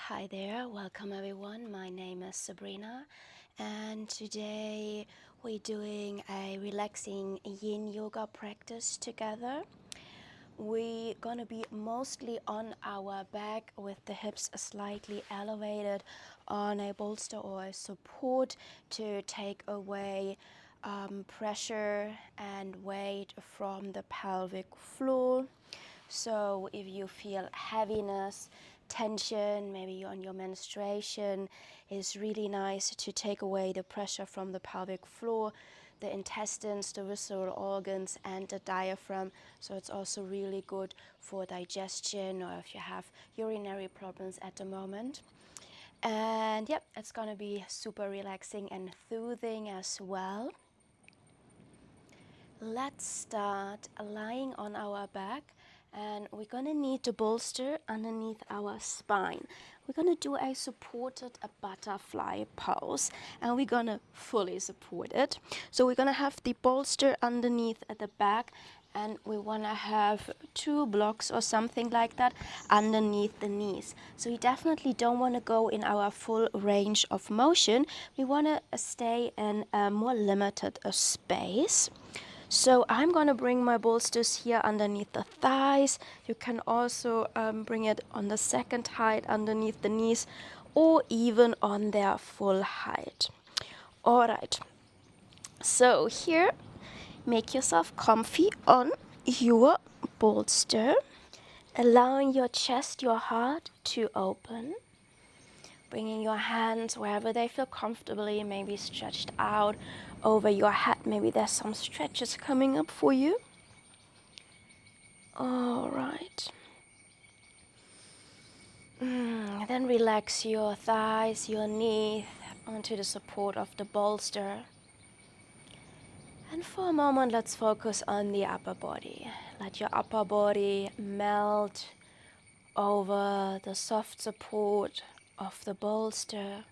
Hi there, welcome everyone. My name is Sabrina, and today we're doing a relaxing yin yoga practice together. We're gonna be mostly on our back with the hips slightly elevated on a bolster or a support to take away pressure and weight from the pelvic floor. So if you feel heaviness, tension, maybe on your menstruation, it's really nice to take away the pressure from the pelvic floor, the intestines, the visceral organs, and the diaphragm. So it's also really good for digestion or if you have urinary problems at the moment. And yep, it's gonna be super relaxing and soothing as well. Let's start lying on our back, and we're gonna need the bolster underneath our spine. We're gonna do a supported butterfly pose, and we're gonna fully support it. So we're gonna have the bolster underneath at the back, and we wanna have 2 blocks or something like that underneath the knees. So we definitely don't wanna go in our full range of motion. We wanna stay in a more limited space. So I'm going to bring my bolsters here underneath the thighs. You can also bring it on the second height underneath the knees or even on their full height. All right. So here, make yourself comfy on your bolster, allowing your chest, your heart to open. Bringing your hands wherever they feel comfortably, maybe stretched out over your head. Maybe there's some stretches coming up for you. All right. Then relax your thighs, your knees onto the support of the bolster. And for a moment, let's focus on the upper body. Let your upper body melt over the soft support of the bolster.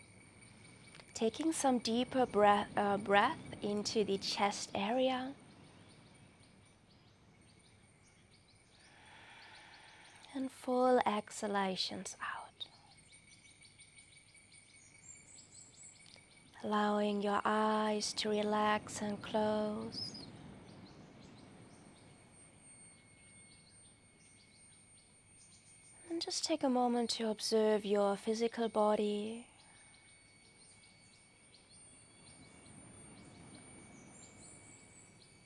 Taking some deeper breath into the chest area. And full exhalations out. Allowing your eyes to relax and close. And just take a moment to observe your physical body.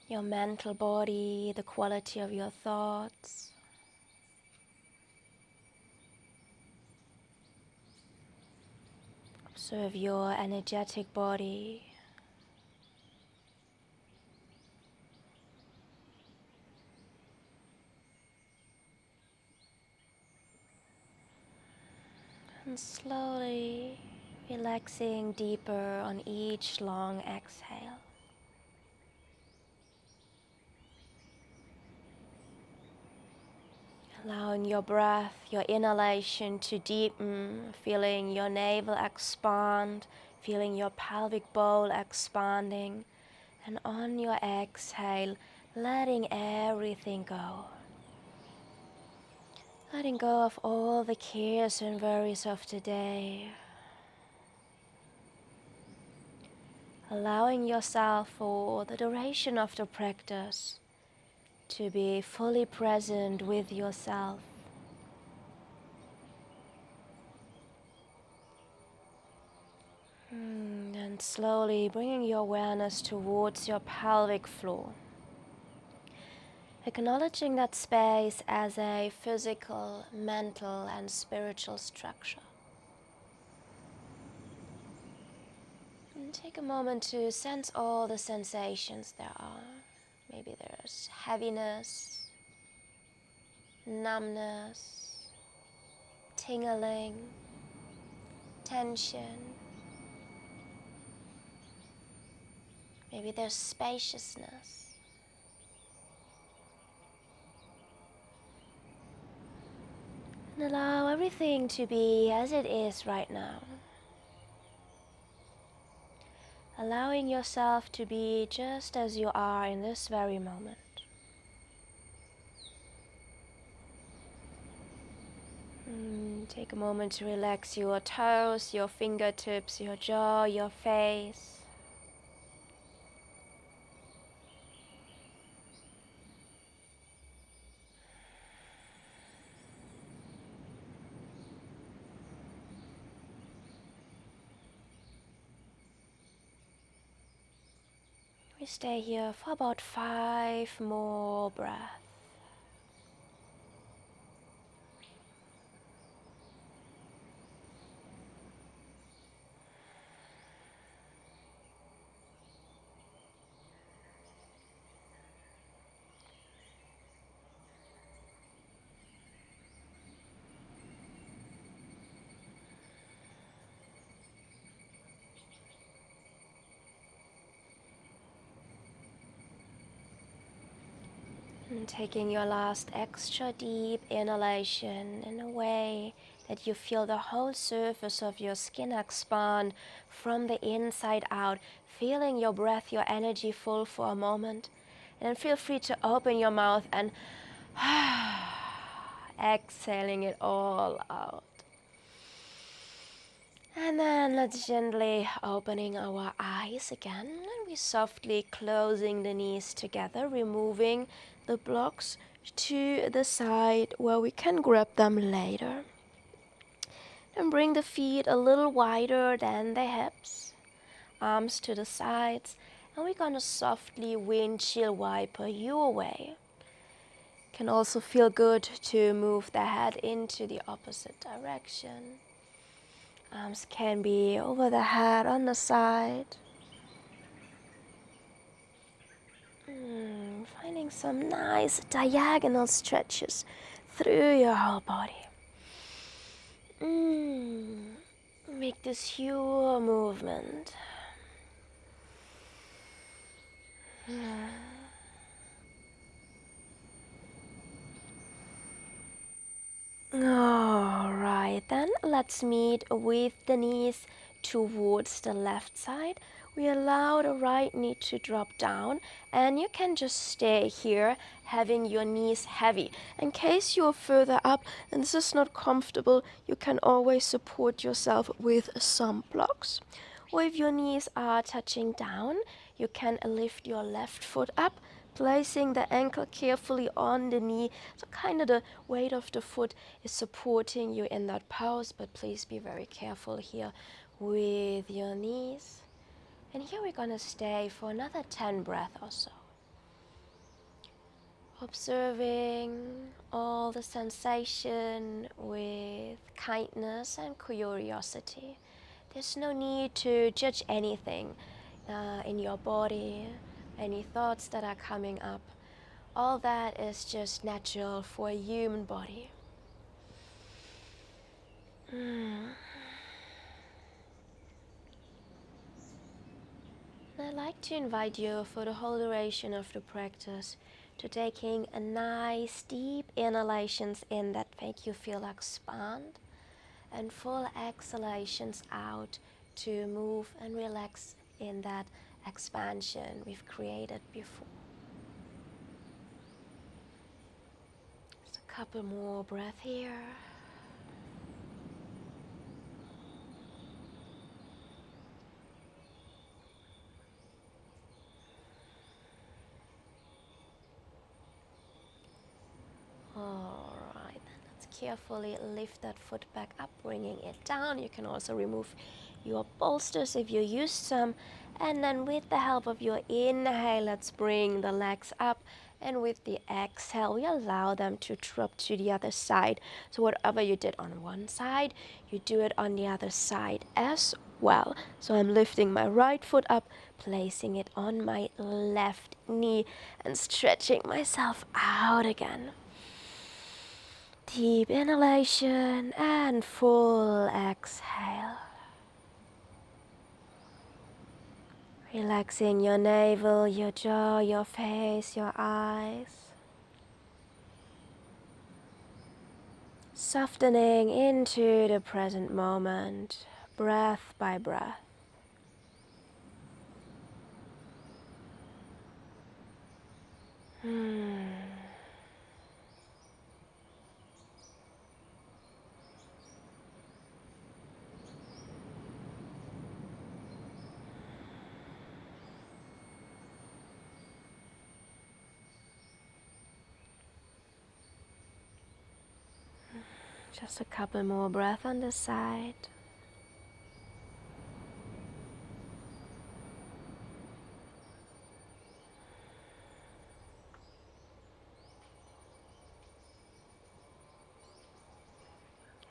Your mental body, the quality of your thoughts. Observe your energetic body. And slowly relaxing deeper on each long exhale. Allowing your breath, your inhalation to deepen, feeling your navel expand, feeling your pelvic bowl expanding, and on your exhale, letting everything go. Letting go of all the cares and worries of the day. Allowing yourself for the duration of the practice to be fully present with yourself. And slowly bringing your awareness towards your pelvic floor. Acknowledging that space as a physical, mental, and spiritual structure. And take a moment to sense all the sensations there are. Maybe there's heaviness, numbness, tingling, tension. Maybe there's spaciousness. And allow everything to be as it is right now. Allowing yourself to be just as you are in this very moment. Take a moment to relax your toes, your fingertips, your jaw, your face. We stay here for about 5 more breaths. And taking your last extra deep inhalation in a way that you feel the whole surface of your skin expand from the inside out, feeling your breath, your energy full for a moment. And then feel free to open your mouth and exhaling it all out. And then let's gently opening our eyes again, and we softly closing the knees together, removing the blocks to the side where we can grab them later. And bring the feet a little wider than the hips, arms to the sides, and we're gonna softly windshield wiper you away. Can also feel good to move the head into the opposite direction. Arms can be over the head, on the side. Finding some nice diagonal stretches through your whole body. Make this pure movement. Alright, then let's meet with the knees towards the left side. We allow the right knee to drop down, and you can just stay here having your knees heavy. In case you're further up and this is not comfortable, you can always support yourself with some blocks. Or if your knees are touching down, you can lift your left foot up, placing the ankle carefully on the knee, so kind of the weight of the foot is supporting you in that pose, but please be very careful here with your knees. And here we're gonna stay for another 10 breaths or so, observing all the sensation with kindness and curiosity. There's no need to judge anything in your body, any thoughts that are coming up. All that is just natural for a human body. I'd like to invite you for the whole duration of the practice to taking a nice deep inhalations in that make you feel expand, and full exhalations out to move and relax in that expansion we've created before. Just a couple more breaths here. Alright, let's carefully lift that foot back up, bringing it down. You can also remove your bolsters if you use some. And then with the help of your inhale, let's bring the legs up. And with the exhale, we allow them to drop to the other side. So whatever you did on one side, you do it on the other side as well. So I'm lifting my right foot up, placing it on my left knee, and stretching myself out again. Deep inhalation and full exhale. Relaxing your navel, your jaw, your face, your eyes. Softening into the present moment, breath by breath. Just a couple more breaths on this side.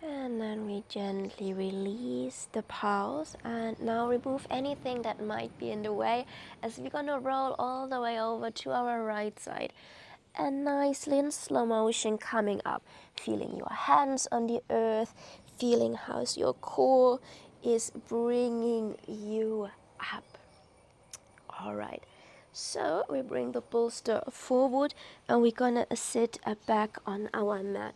And then we gently release the pulse, and now remove anything that might be in the way, as we're gonna roll all the way over to our right side. And nicely in slow motion coming up, feeling your hands on the earth, feeling how your core is bringing you up. All right, so we bring the bolster forward and we're gonna sit back on our mat.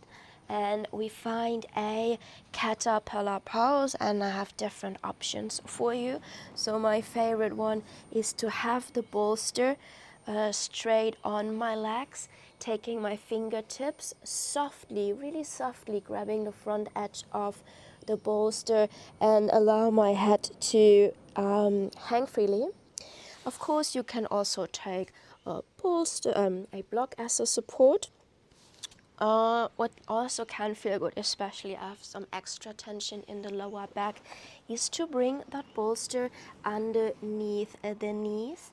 And we find a caterpillar pose, and I have different options for you. So my favorite one is to have the bolster straight on my legs, taking my fingertips softly, really softly grabbing the front edge of the bolster and allow my head to hang freely. Of course, you can also take a bolster, a block as a support. What also can feel good, especially after some extra tension in the lower back, is to bring that bolster underneath the knees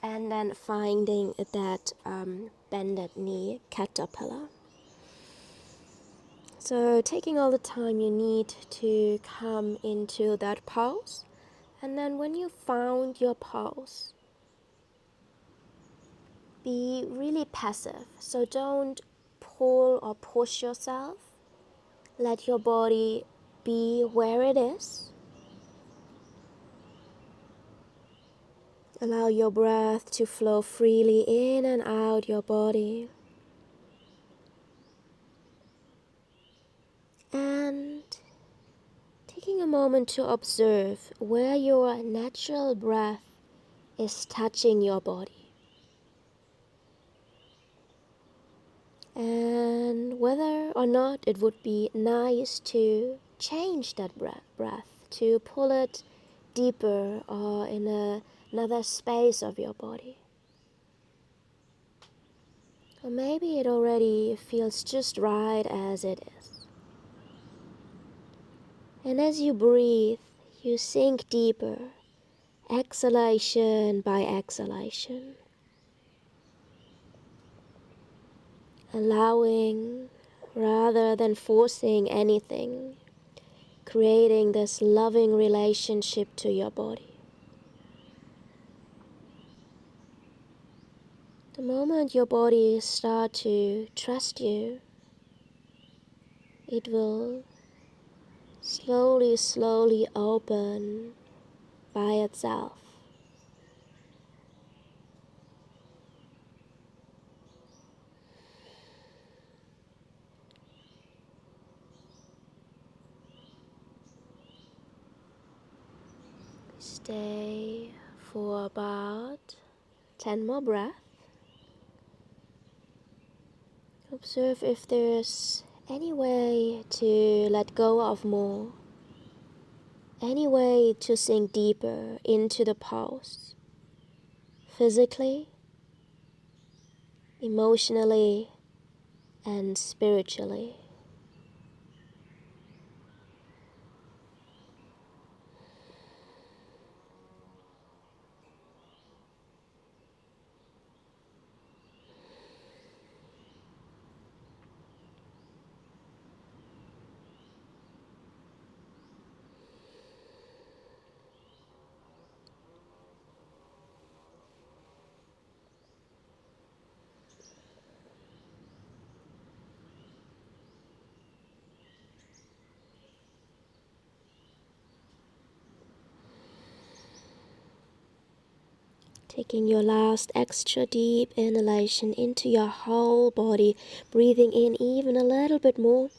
and then finding that bended knee caterpillar. So taking all the time you need to come into that pose, and then when you found your pose, be really passive. So don't pull or push yourself. Let your body be where it is. Allow your breath to flow freely in and out your body. And taking a moment to observe where your natural breath is touching your body. And whether or not it would be nice to change that breath, to pull it deeper or in another space of your body. Or maybe it already feels just right as it is. And as you breathe, you sink deeper, exhalation by exhalation, allowing rather than forcing anything, creating this loving relationship to your body. The moment your body starts to trust you, it will slowly, slowly open by itself. Stay for about 10 more breaths. Observe if there's any way to let go of more, any way to sink deeper into the pose, physically, emotionally, and spiritually. Taking your last extra deep inhalation into your whole body, breathing in even a little bit more.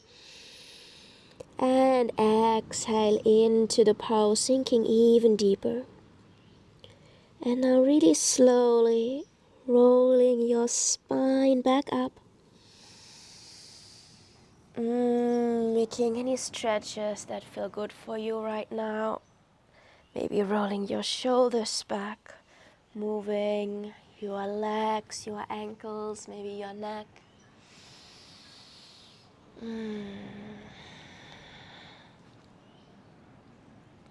And exhale into the pose, sinking even deeper. And now really slowly rolling your spine back up. Making any stretches that feel good for you right now. Maybe rolling your shoulders back, moving your legs, your ankles, maybe your neck.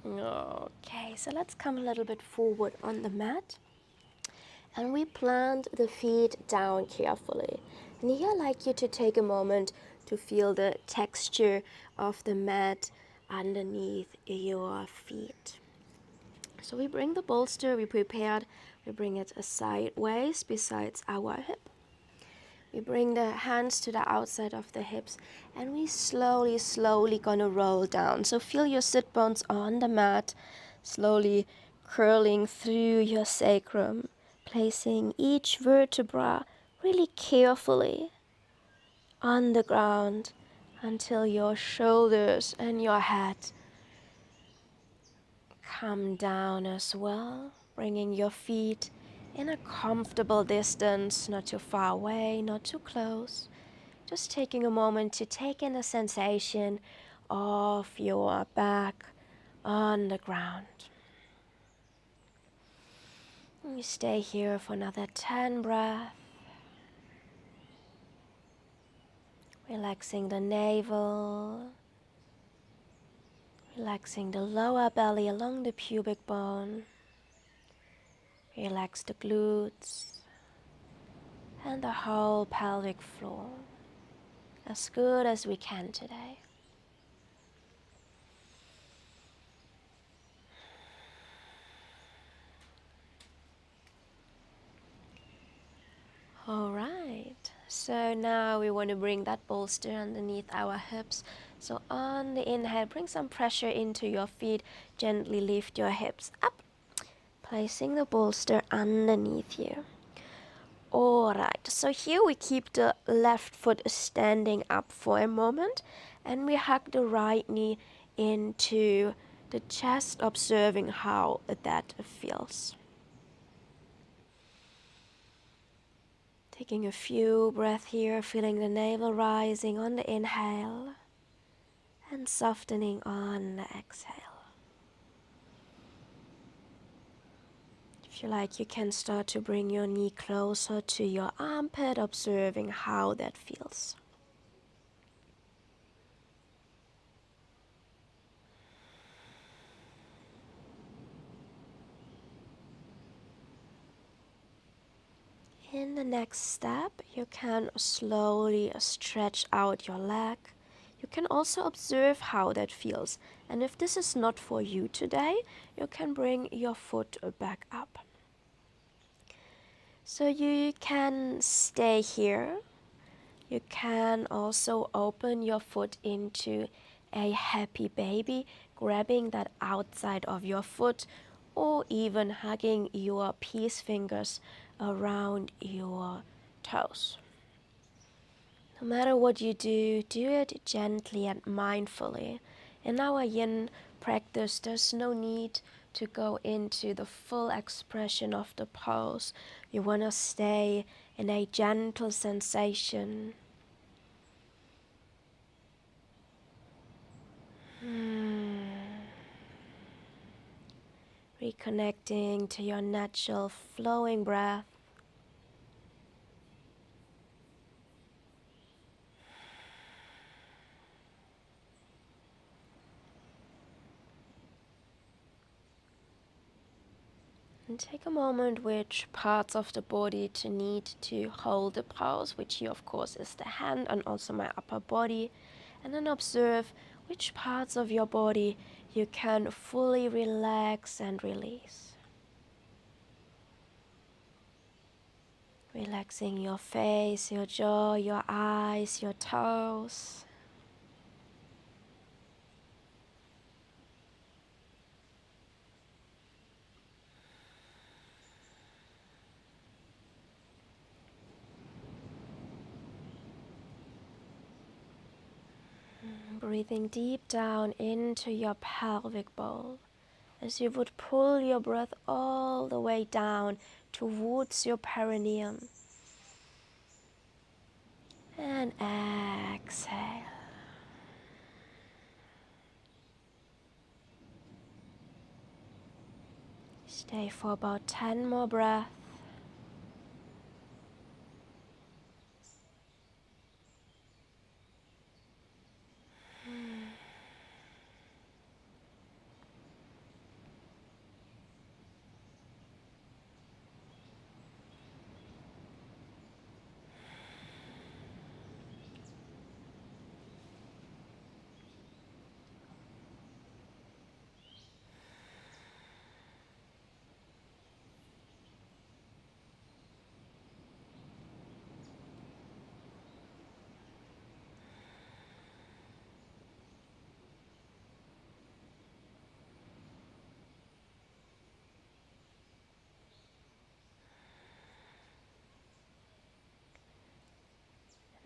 Okay, so let's come a little bit forward on the mat. And we plant the feet down carefully. And here I'd like you to take a moment to feel the texture of the mat underneath your feet. So we bring the bolster, we prepared, we bring it sideways besides our hip. We bring the hands to the outside of the hips and we slowly gonna roll down. So feel your sit bones on the mat, slowly curling through your sacrum, placing each vertebra really carefully on the ground until your shoulders and your head come down as well, bringing your feet in a comfortable distance, not too far away, not too close. Just taking a moment to take in the sensation of your back on the ground. And you stay here for another 10 breaths. Relaxing the navel, relaxing the lower belly along the pubic bone. Relax the glutes and the whole pelvic floor as good as we can today. Alright, so now we want to bring that bolster underneath our hips. So on the inhale, bring some pressure into your feet. Gently lift your hips up, placing the bolster underneath you. Alright, so here we keep the left foot standing up for a moment and we hug the right knee into the chest, observing how that feels. Taking a few breaths here, feeling the navel rising on the inhale and softening on the exhale. If you like, you can start to bring your knee closer to your armpit, observing how that feels. In the next step, you can slowly stretch out your leg. You can also observe how that feels. And if this is not for you today, you can bring your foot back up. So you can stay here. You can also open your foot into a happy baby, grabbing that outside of your foot, or even hugging your peace fingers around your toes. No matter what you do, do it gently and mindfully. In our yin practice, there's no need to go into the full expression of the pose. You want to stay in a gentle sensation. Reconnecting to your natural flowing breath. And take a moment which parts of the body to need to hold the pose, which here of course is the hand and also my upper body. And then observe which parts of your body you can fully relax and release. Relaxing your face, your jaw, your eyes, your toes. Breathing deep down into your pelvic bowl as you would pull your breath all the way down towards your perineum. And exhale. Stay for about 10 more breaths.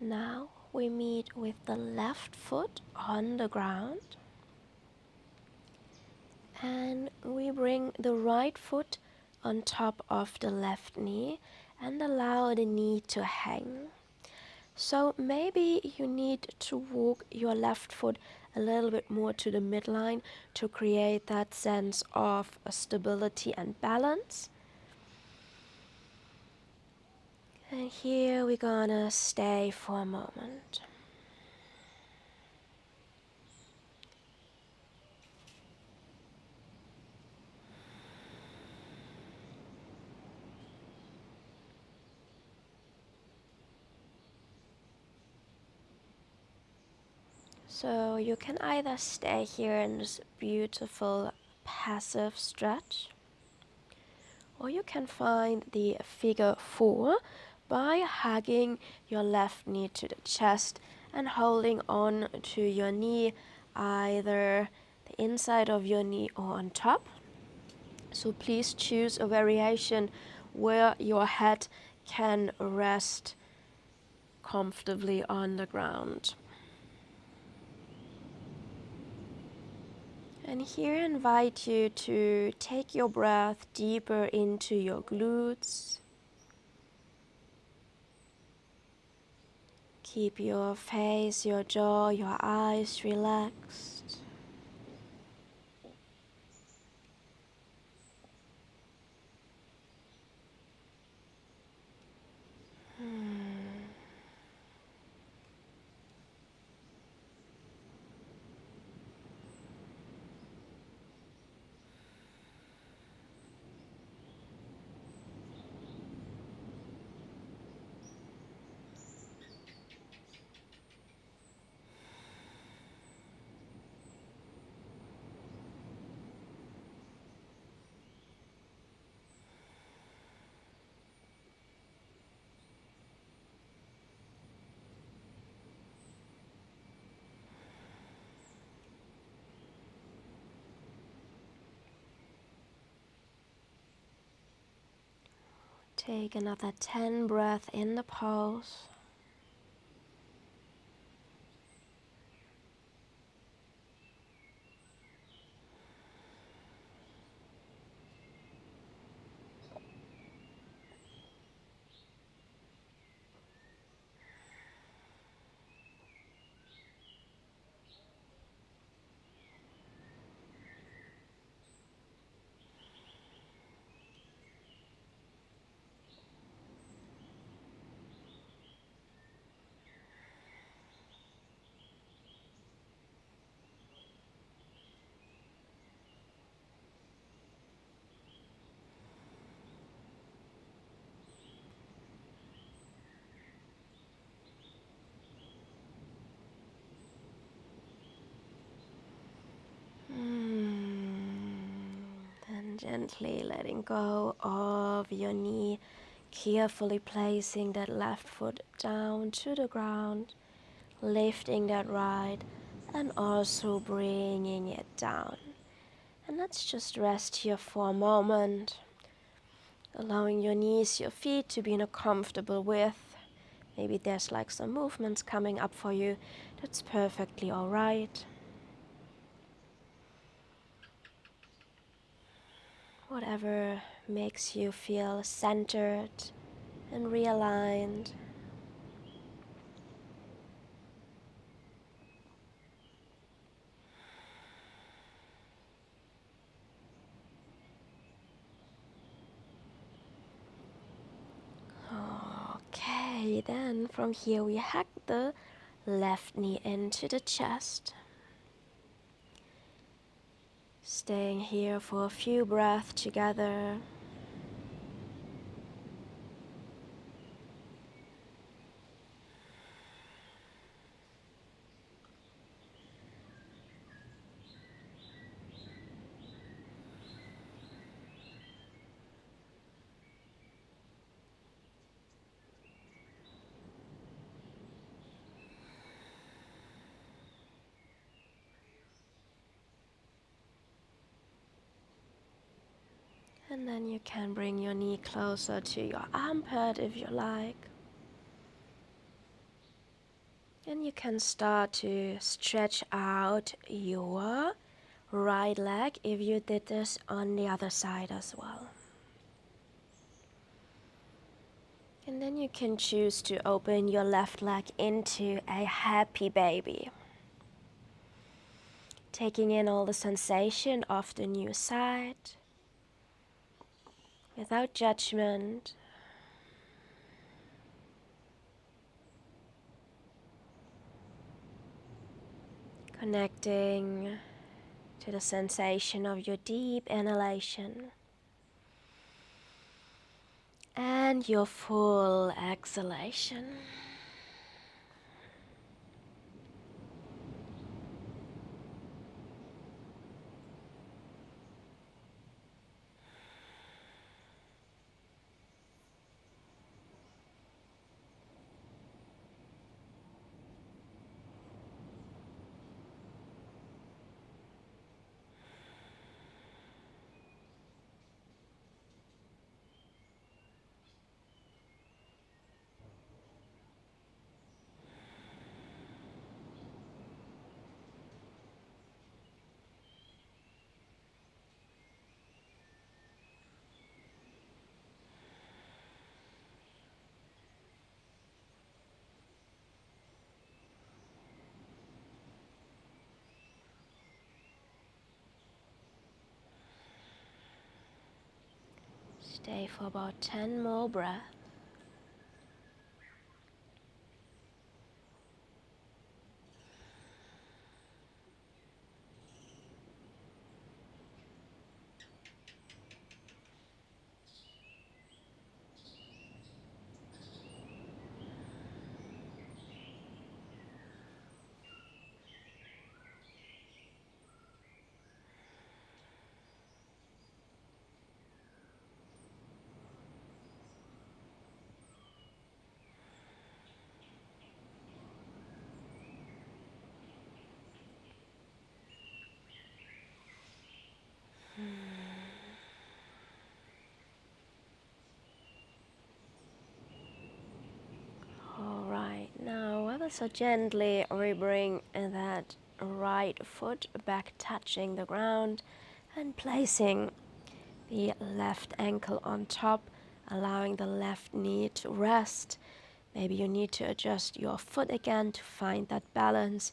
Now we meet with the left foot on the ground, and we bring the right foot on top of the left knee and allow the knee to hang. So maybe you need to walk your left foot a little bit more to the midline to create that sense of stability and balance. And here we're gonna stay for a moment. So you can either stay here in this beautiful passive stretch, or you can find the figure 4 by hugging your left knee to the chest and holding on to your knee, either the inside of your knee or on top. So please choose a variation where your head can rest comfortably on the ground. And here I invite you to take your breath deeper into your glutes. Keep your face, your jaw, your eyes relaxed. Take another 10 breaths in the pose. Then gently letting go of your knee, carefully placing that left foot down to the ground, lifting that right, and also bringing it down. And let's just rest here for a moment, allowing your knees, your feet to be in a comfortable width. Maybe there's like some movements coming up for you. That's perfectly all right. Whatever makes you feel centered and realigned. Okay, then from here we hug the left knee into the chest. Staying here for a few breaths together. And then you can bring your knee closer to your armpit if you like. And you can start to stretch out your right leg if you did this on the other side as well. And then you can choose to open your left leg into a happy baby, taking in all the sensation of the new side without judgment. Connecting to the sensation of your deep inhalation and your full exhalation. Stay for about 10 more breaths. Alright, now ever so gently we bring that right foot back touching the ground and placing the left ankle on top, allowing the left knee to rest. Maybe you need to adjust your foot again to find that balance.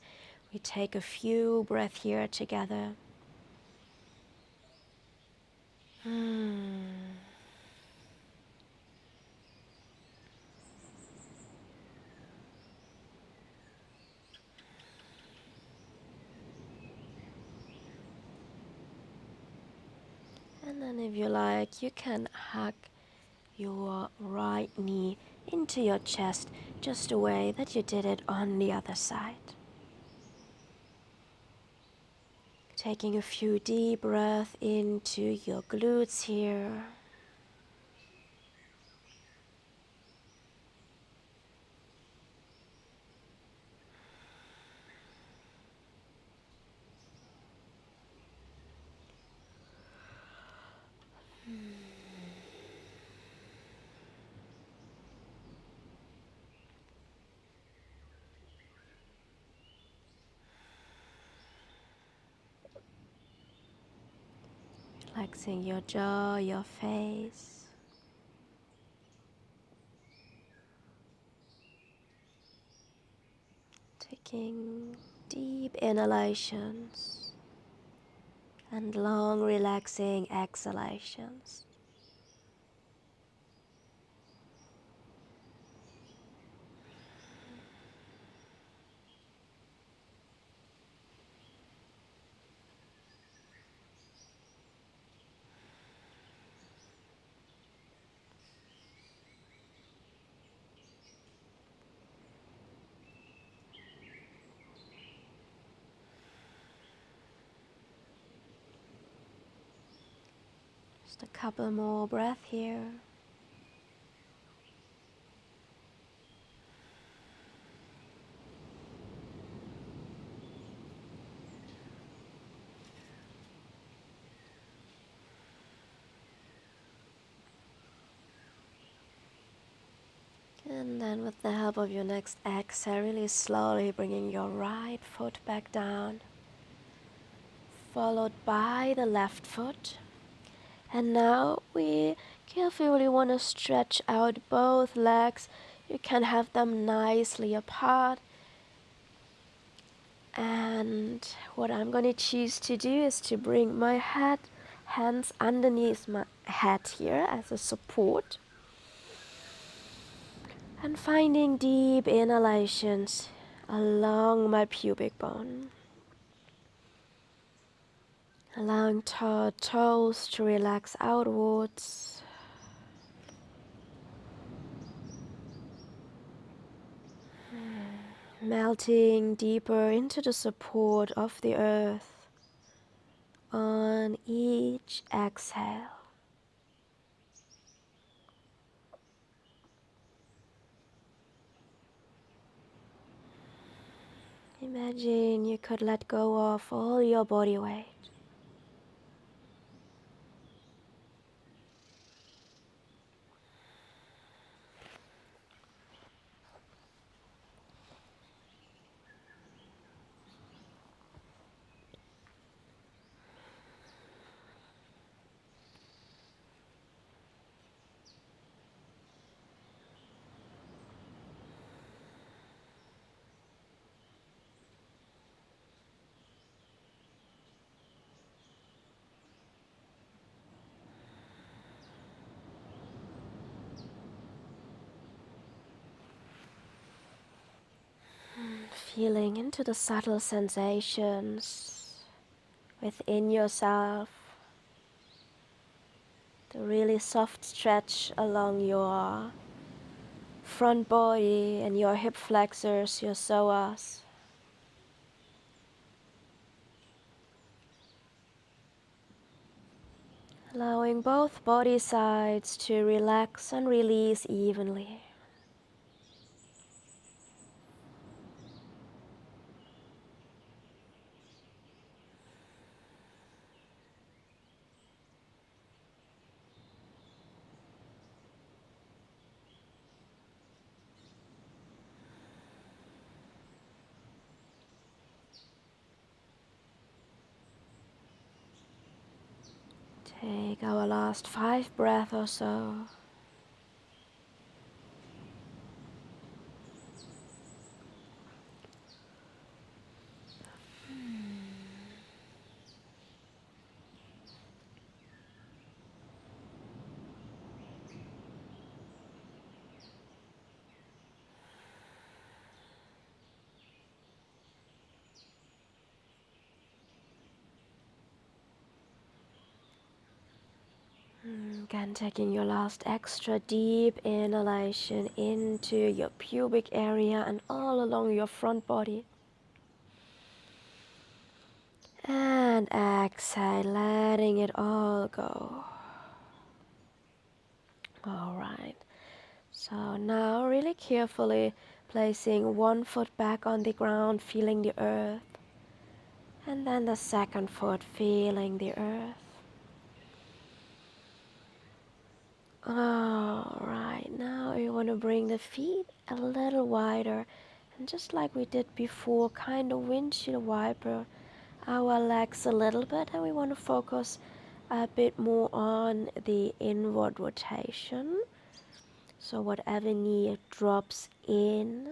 We take a few breaths here together. And then if you like, you can hug your right knee into your chest just the way that you did it on the other side. Taking a few deep breaths into your glutes here. Relaxing your jaw, your face. Taking deep inhalations and long relaxing exhalations. Just a couple more breaths here. And And then with the help of your next exhale, really slowly bringing your right foot back down, followed by the left foot. And now we carefully want to stretch out both legs. You can have them nicely apart. And what I'm going to choose to do is to bring my hands underneath my head here as a support. And finding deep inhalations along my pubic bone. Allowing toes to relax outwards. Melting deeper into the support of the earth on each exhale. Imagine you could let go of all your body weight. Feeling into the subtle sensations within yourself. The really soft stretch along your front body and your hip flexors, your psoas. Allowing both body sides to relax and release evenly. Take our last 5 breaths or so. Again, taking your last extra deep inhalation into your pubic area and all along your front body. And exhale, letting it all go. Alright, so now really carefully placing one foot back on the ground, feeling the earth. And then the second foot, feeling the earth. Alright, now you want to bring the feet a little wider. And just like we did before, kind of windshield wiper our legs a little bit. And we want to focus a bit more on the inward rotation. So whatever knee drops in.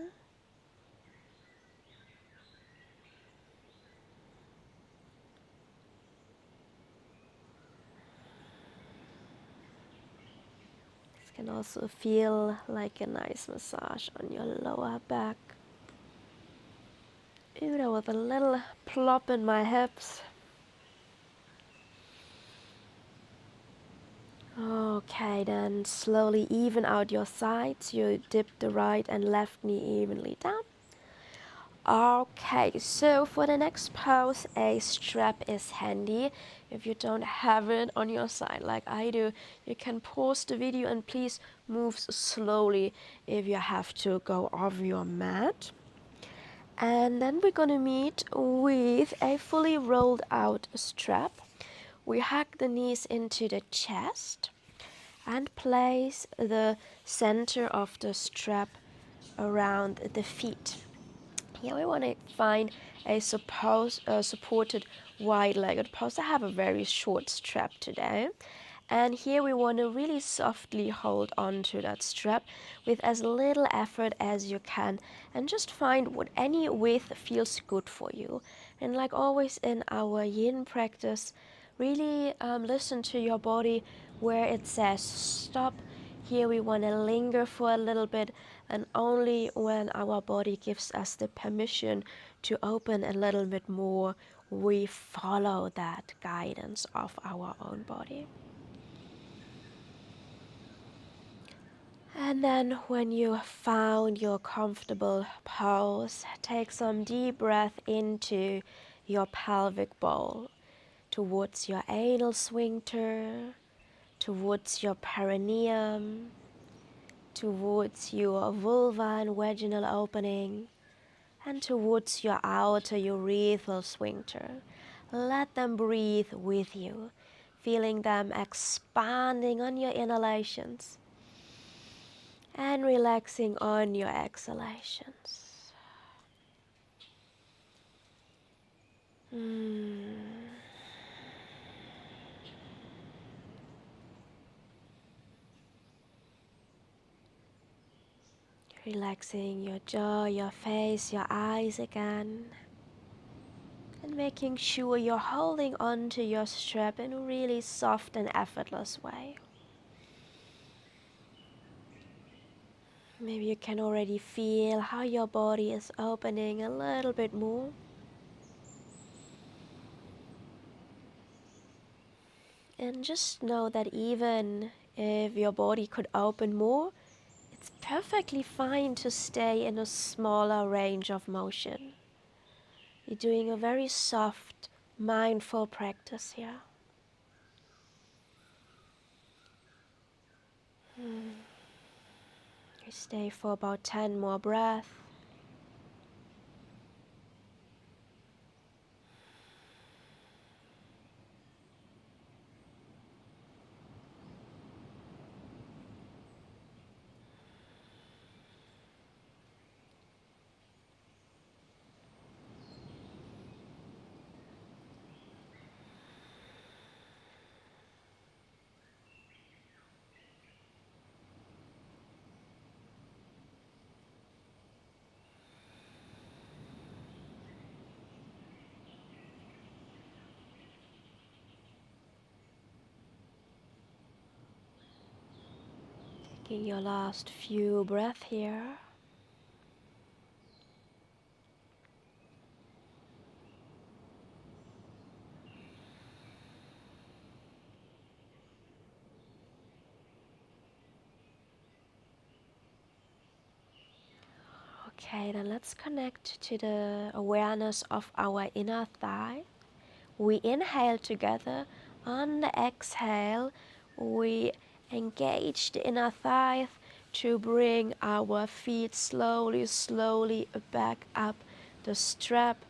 This can also feel like a nice massage on your lower back. Even with a little plop in my hips. Okay, then slowly even out your sides. You dip the right and left knee evenly down. Okay, so for the next pose, a strap is handy. If you don't have it on your side like I do, you can pause the video and please move slowly if you have to go off your mat. And then we're gonna meet with a fully rolled out strap. We hug the knees into the chest and place the center of the strap around the feet. Here we want to find a supported wide-legged pose. I have a very short strap today. And here we want to really softly hold on to that strap with as little effort as you can, and just find what any width feels good for you. And like always in our yin practice, really listen to your body where it says stop. Here we want to linger for a little bit, and only when our body gives us the permission to open a little bit more, we follow that guidance of our own body. And then when you found your comfortable pose, take some deep breath into your pelvic bowl, towards your anal sphincter, towards your perineum, towards your vulva and vaginal opening, and towards your outer urethral sphincter. Let them breathe with you, feeling them expanding on your inhalations and relaxing on your exhalations. Relaxing your jaw, your face, your eyes again. And making sure you're holding on to your strap in a really soft and effortless way. Maybe you can already feel how your body is opening a little bit more. And just know that even if your body could open more, it's perfectly fine to stay in a smaller range of motion. You're doing a very soft, mindful practice here. You stay for about 10 more breaths. Taking your last few breaths here. Okay, then let's connect to the awareness of our inner thigh. We inhale together. On the exhale, we engage the inner thigh to bring our feet slowly back up the strap.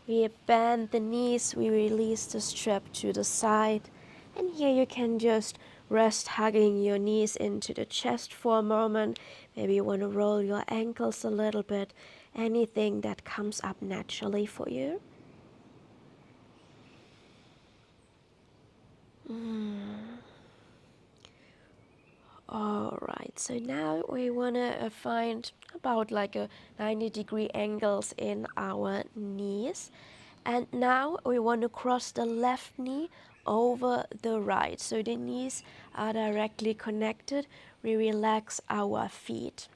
We bend the knees, we release the strap to the side. And here you can just rest hugging your knees into the chest for a moment. Maybe you want to roll your ankles a little bit. Anything that comes up naturally for you. Alright, so now we want to find about like a 90-degree angles in our knees. And now we want to cross the left knee over the right. So the knees are directly connected. We relax our feet.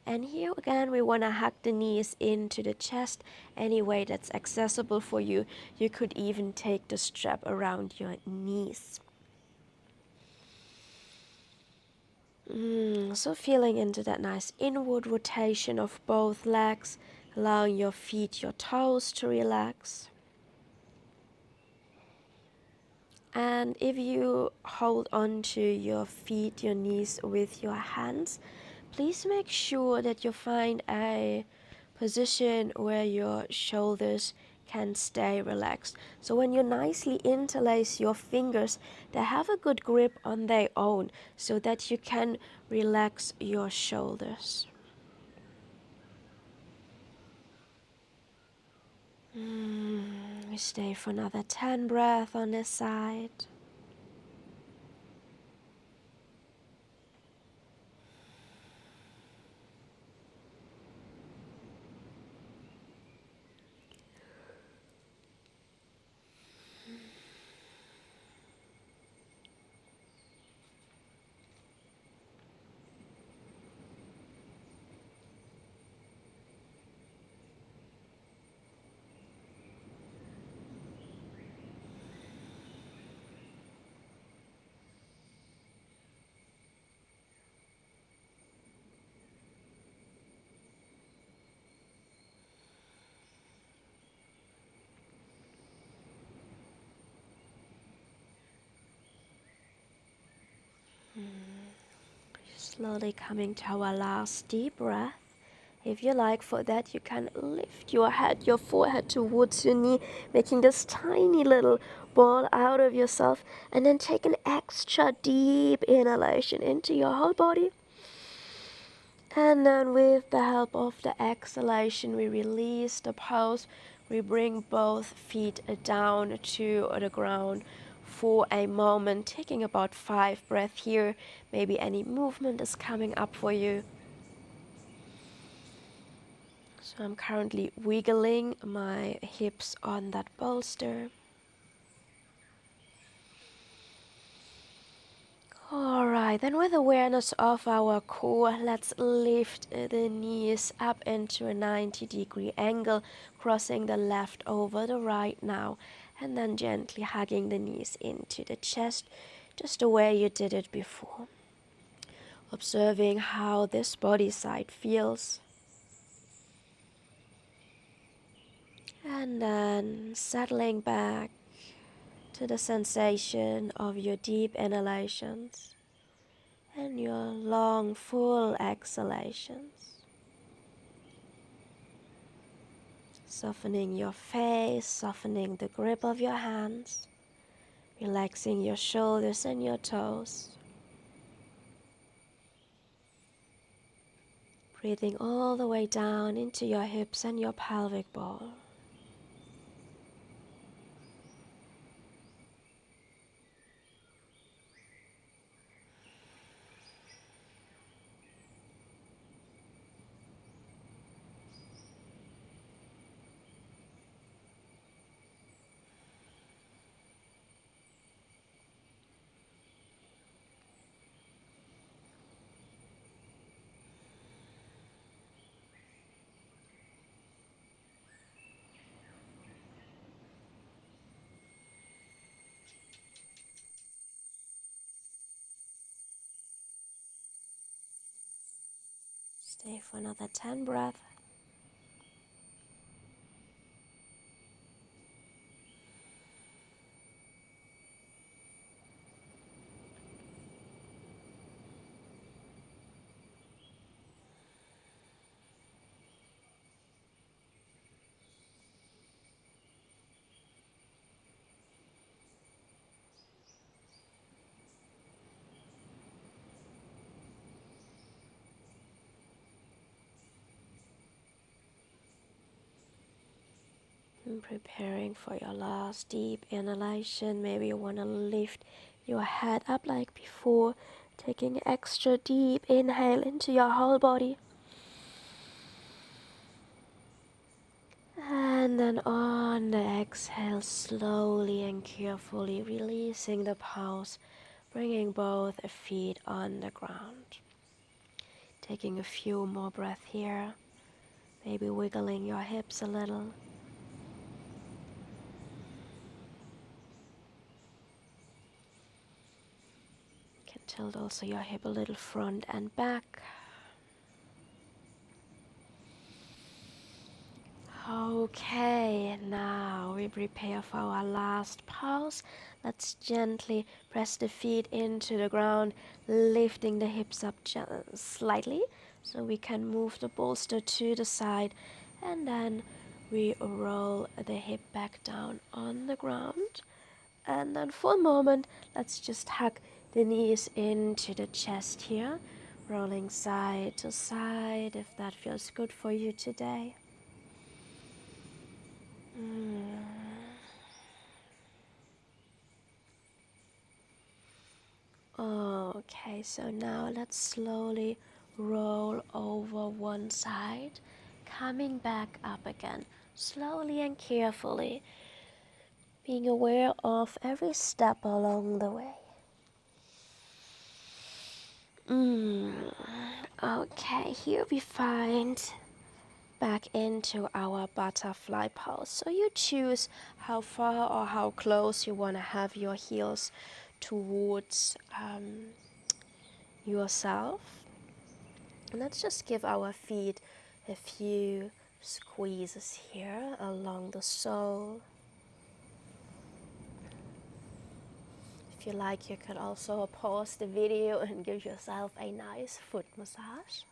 And here again, we want to hug the knees into the chest any way that's accessible for you. You could even take the strap around your knees. So feeling into that nice inward rotation of both legs, allowing your feet, your toes to relax. And if you hold on to your feet, your knees with your hands, please make sure that you find a position where your shoulders can stay relaxed. So when you nicely interlace your fingers, they have a good grip on their own so that you can relax your shoulders. We stay for another 10 breaths on this side. Slowly coming to our last deep breath. If you like, for that you can lift your head, your forehead towards your knee, making this tiny little ball out of yourself, and then take an extra deep inhalation into your whole body. And then with the help of the exhalation, we release the pulse. We bring both feet down to the ground for a moment, taking about 5 breaths here. Maybe any movement is coming up for you. So I'm currently wiggling my hips on that bolster. Alright, then with awareness of our core, let's lift the knees up into a 90-degree angle, crossing the left over the right now, and then gently hugging the knees into the chest, just the way you did it before. Observing how this body side feels. And then settling back to the sensation of your deep inhalations and your long, full exhalations. Softening your face, softening the grip of your hands, relaxing your shoulders and your toes. Breathing all the way down into your hips and your pelvic bowl. Stay for another 10 breaths. And preparing for your last deep inhalation. Maybe you want to lift your head up like before, taking an extra deep inhale into your whole body. And then on the exhale, slowly and carefully releasing the pulse, bringing both feet on the ground. Taking a few more breaths here, maybe wiggling your hips a little. You can tilt also your hip a little front and back. Okay, now we prepare for our last pulse. Let's gently press the feet into the ground, lifting the hips up slightly so we can move the bolster to the side, and then we roll the hip back down on the ground. And then for a moment, let's just hug the knees into the chest here, rolling side to side if that feels good for you today. Okay, so now let's slowly roll over one side, coming back up again, slowly and carefully, being aware of every step along the way. Okay, here we find back into our butterfly pose. So you choose how far or how close you want to have your heels towards yourself. And let's just give our feet a few squeezes here along the sole. If you like, you could also pause the video and give yourself a nice foot massage.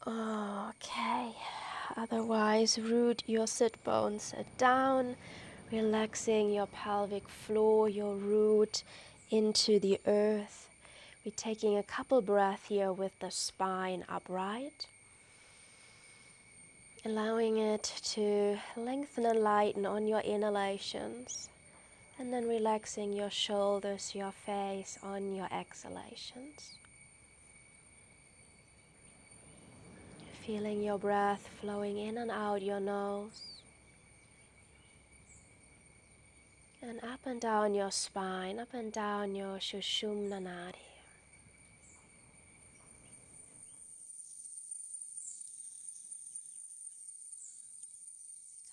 Okay, otherwise root your sit bones down, relaxing your pelvic floor, your root into the earth. We're taking a couple breaths here with the spine upright, allowing it to lengthen and lighten on your inhalations, and then relaxing your shoulders, your face on your exhalations. Feeling your breath flowing in and out your nose, and up and down your spine, up and down your Sushumna Nadi.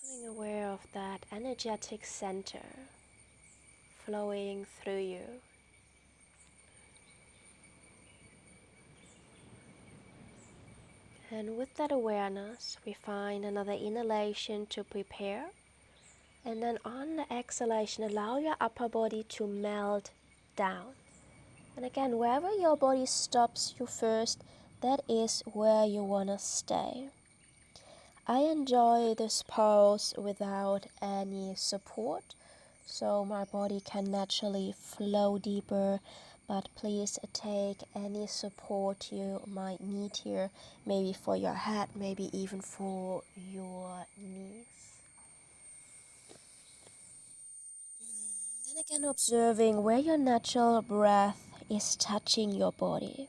Becoming aware of that energetic center flowing through you. And with that awareness, we find another inhalation to prepare. And then on the exhalation, allow your upper body to melt down. And again, wherever your body stops you first, that is where you want to stay. I enjoy this pose without any support, so my body can naturally flow deeper, but please take any support you might need here, maybe for your head, maybe even for your knees. Then again, observing where your natural breath is touching your body.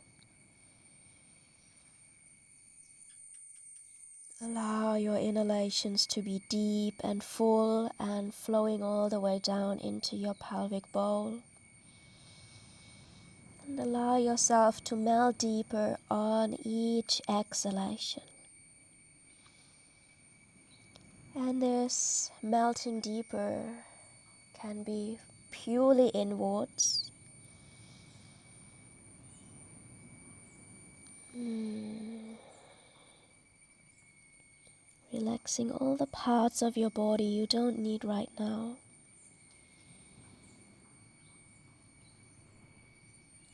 Allow your inhalations to be deep and full and flowing all the way down into your pelvic bowl. And allow yourself to melt deeper on each exhalation. And this melting deeper can be purely inwards. Relaxing all the parts of your body you don't need right now.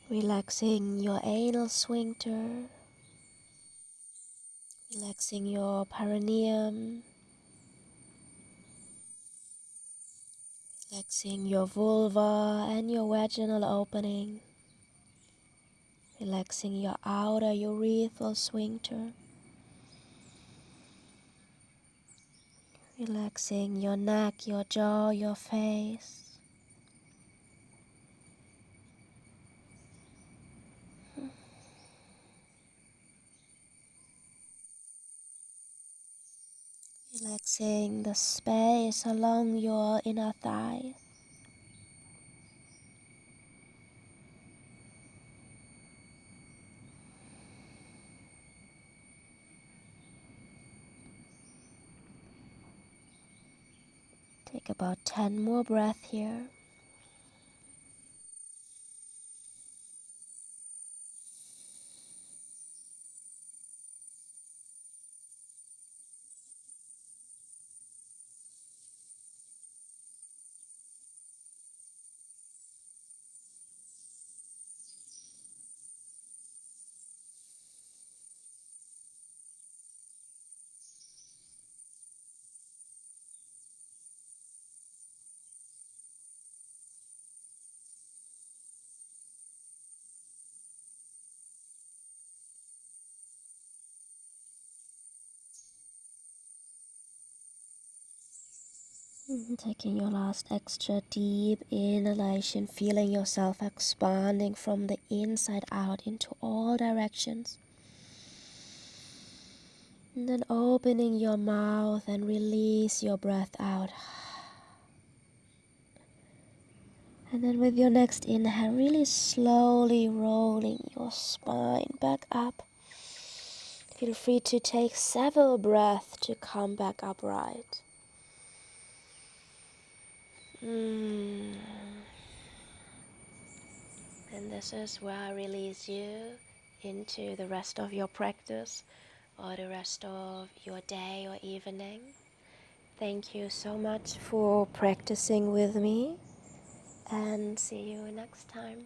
Relaxing your anal sphincter. Relaxing your perineum. Relaxing your vulva and your vaginal opening. Relaxing your outer urethral sphincter. Relaxing your neck, your jaw, your face. Relaxing the space along your inner thigh. Take about 10 more breaths here. Taking your last extra deep inhalation, feeling yourself expanding from the inside out into all directions. And then opening your mouth and release your breath out. And then with your next inhale, really slowly rolling your spine back up. Feel free to take several breaths to come back upright. And this is where I release you into the rest of your practice or the rest of your day or evening. Thank you so much for practicing with me, and see you next time.